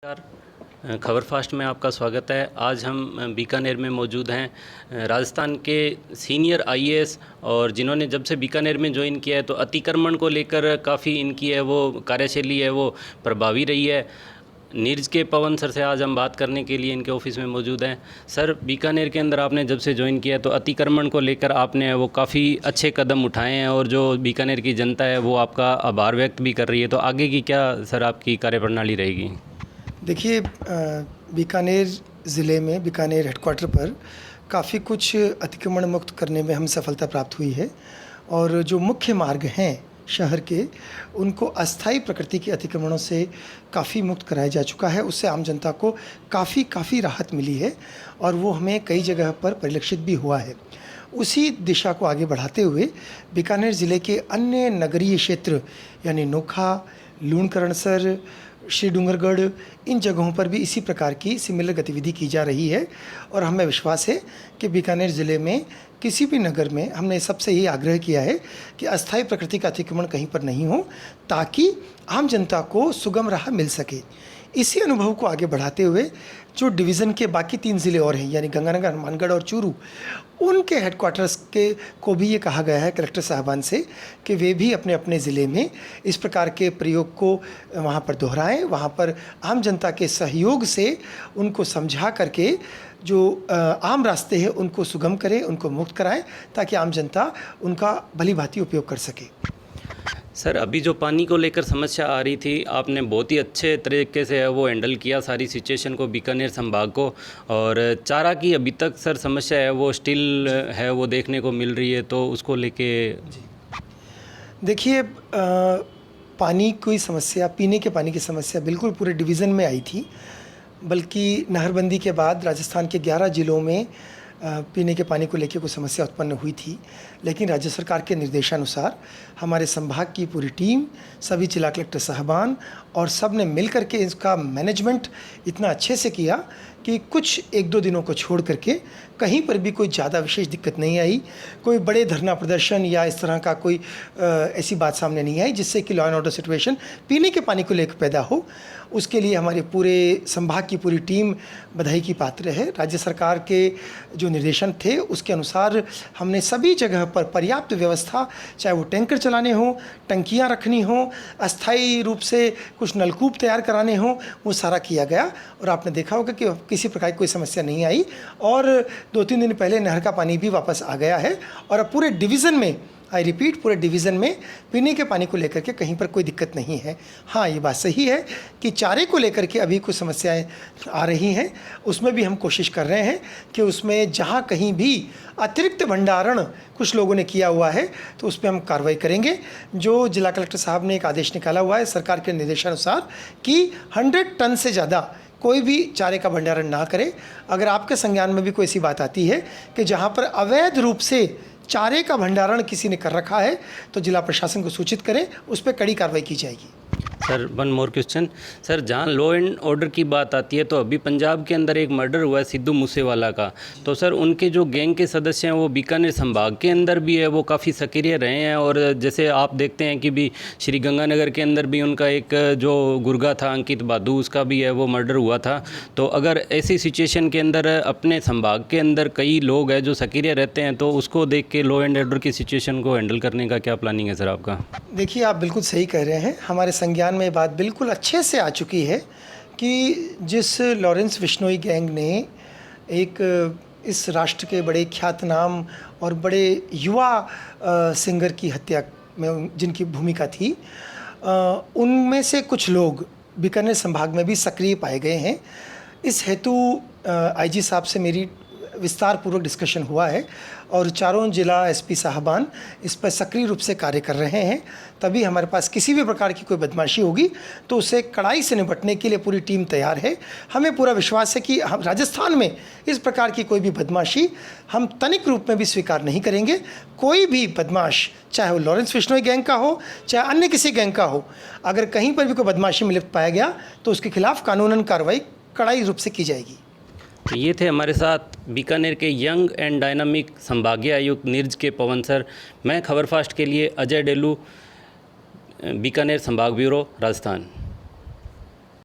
खबर फास्ट में आपका स्वागत है। आज हम बीकानेर में मौजूद हैं। राजस्थान के सीनियर आईएएस और जिन्होंने जब से बीकानेर में ज्वाइन किया है तो अतिक्रमण को लेकर काफ़ी इनकी है वो कार्यशैली है वो प्रभावी रही है। नीरज के पवन सर से आज हम बात करने के लिए इनके ऑफिस में मौजूद हैं। सर, बीकानेर के अंदर आपने जब से ज्वाइन किया है तो अतिक्रमण को लेकर आपने वो काफ़ी अच्छे कदम उठाए हैं और जो बीकानेर की जनता है वो आपका आभार व्यक्त भी कर रही है। तो आगे की क्या सर आपकी कार्यप्रणाली रहेगी? देखिए, बीकानेर ज़िले में बीकानेर हेडक्वार्टर पर काफ़ी कुछ अतिक्रमण मुक्त करने में हम सफलता प्राप्त हुई है और जो मुख्य मार्ग हैं शहर के उनको अस्थायी प्रकृति के अतिक्रमणों से काफ़ी मुक्त कराया जा चुका है। उससे आम जनता को काफ़ी राहत मिली है और वो हमें कई जगह पर परिलक्षित भी हुआ है। उसी दिशा को आगे बढ़ाते हुए बीकानेर ज़िले के अन्य नगरीय क्षेत्र यानी नोखा, लूणकरणसर, श्री डूंगरगढ़, इन जगहों पर भी इसी प्रकार की सिमिलर गतिविधि की जा रही है और हमें विश्वास है कि बीकानेर ज़िले में किसी भी नगर में हमने सबसे ये आग्रह किया है कि अस्थायी प्रकृति का अतिक्रमण कहीं पर नहीं हो ताकि आम जनता को सुगम राह मिल सके। इसी अनुभव को आगे बढ़ाते हुए जो डिवीज़न के बाकी 3 ज़िले और हैं यानी गंगानगर, हनुमानगढ़ और चूरू, उनके हेडक्वार्टर्स के को भी ये कहा गया है कलेक्टर साहबान से कि वे भी अपने अपने ज़िले में इस प्रकार के प्रयोग को वहाँ पर दोहराएं, वहाँ पर आम जनता के सहयोग से उनको समझा करके जो आम रास्ते हैं उनको सुगम करें, उनको मुक्त कराएं ताकि आम जनता उनका भली-भांति उपयोग कर सके। सर, अभी जो पानी को लेकर समस्या आ रही थी, आपने बहुत ही अच्छे तरीके से वो हैंडल किया सारी सिचुएशन को बीकानेर संभाग को। और चारा की अभी तक सर समस्या है वो स्टिल है वो देखने को मिल रही है, तो उसको लेके देखिए, पानी की समस्या, पीने के पानी की समस्या बिल्कुल पूरे डिवीज़न में आई थी, बल्कि नहरबंदी के बाद राजस्थान के 11 ज़िलों में पीने के पानी को लेकर कोई समस्या उत्पन्न हुई थी। लेकिन राज्य सरकार के निर्देशानुसार हमारे संभाग की पूरी टीम, सभी जिला कलेक्टर साहबान और सब ने मिल करके इसका मैनेजमेंट इतना अच्छे से किया कि कुछ 1-2 दिनों को छोड़ करके कहीं पर भी कोई ज़्यादा विशेष दिक्कत नहीं आई। कोई बड़े धरना प्रदर्शन या इस तरह का कोई ऐसी बात सामने नहीं आई जिससे कि लॉ एंड ऑर्डर सिचुएशन पीने के पानी को लेकर पैदा हो। उसके लिए हमारे पूरे संभाग की पूरी टीम बधाई की पात्र है। राज्य सरकार के जो निर्देशन थे उसके अनुसार हमने सभी जगह पर पर्याप्त व्यवस्था, चाहे वो टैंकर चलाने हों, टंकियाँ रखनी हों, अस्थायी रूप से कुछ नलकूप तैयार कराने हों, वो सारा किया गया और आपने देखा होगा कि किसी प्रकार की कोई समस्या नहीं आई और 2-3 दिन पहले नहर का पानी भी वापस आ गया है और अब पूरे डिवीज़न में, आई रिपीट, पूरे डिवीज़न में पीने के पानी को लेकर के कहीं पर कोई दिक्कत नहीं है। हाँ, ये बात सही है कि चारे को लेकर के अभी कुछ समस्याएं आ रही हैं, उसमें भी हम कोशिश कर रहे हैं कि उसमें जहाँ कहीं भी अतिरिक्त भंडारण कुछ लोगों ने किया हुआ है तो उस पर हम कार्रवाई करेंगे। जो जिला कलेक्टर साहब ने एक आदेश निकाला हुआ है सरकार के निर्देशानुसार कि 100 टन से ज़्यादा कोई भी चारे का भंडारण ना करे। अगर आपके संज्ञान में भी कोई ऐसी बात आती है कि जहाँ पर अवैध रूप से चारे का भंडारण किसी ने कर रखा है तो जिला प्रशासन को सूचित करें, उस पर कड़ी कार्रवाई की जाएगी। Sir, one more question. Sir, जहाँ लॉ एंड ऑर्डर की बात आती है तो अभी पंजाब के अंदर एक मर्डर हुआ है सिद्धू मूसेवाला का, तो सर उनके जो गैंग के सदस्य हैं वो बीकानेर संभाग के अंदर भी है वो काफ़ी सक्रिय रहे हैं और जैसे आप देखते हैं कि भी श्री गंगानगर के अंदर भी उनका एक जो गुर्गा था अंकित बादू, उसका भी है वो मर्डर हुआ था। तो अगर ऐसी सिचुएशन के अंदर अपने संभाग के अंदर कई लोग हैं जो सक्रिय रहते हैं तो उसको देख के लॉ एंड ऑर्डर की सिचुएशन को हैंडल करने का क्या प्लानिंग है सर आपका? देखिए, आप बिल्कुल सही कह रहे हैं। हमारे संज्ञान में बात बिल्कुल अच्छे से आ चुकी है कि जिस लॉरेंस बिश्नोई गैंग ने एक इस राष्ट्र के बड़े ख्यातनाम और बड़े युवा सिंगर की हत्या में जिनकी भूमिका थी, उनमें से कुछ लोग बीकानेर संभाग में भी सक्रिय पाए गए हैं। इस हेतु आईजी साहब से मेरी विस्तार पूर्वक डिस्कशन हुआ है और चारों जिला एसपी साहबान इस पर सक्रिय रूप से कार्य कर रहे हैं। तभी हमारे पास किसी भी प्रकार की कोई बदमाशी होगी तो उसे कड़ाई से निपटने के लिए पूरी टीम तैयार है। हमें पूरा विश्वास है कि हम राजस्थान में इस प्रकार की कोई भी बदमाशी हम तनिक रूप में भी स्वीकार नहीं करेंगे। कोई भी बदमाश, चाहे वो लॉरेंस बिश्नोई गैंग का हो चाहे अन्य किसी गैंग का हो, अगर कहीं पर भी कोई बदमाशी में लिप्त पाया गया तो उसके खिलाफ कानूनन कार्रवाई कड़ाई रूप से की जाएगी। तो ये थे हमारे साथ बीकानेर के यंग एंड डायनामिक संभागीय आयुक्त नीरज के पवन सर। मैं खबर फास्ट के लिए अजय डेलू, बीकानेर संभाग ब्यूरो, राजस्थान।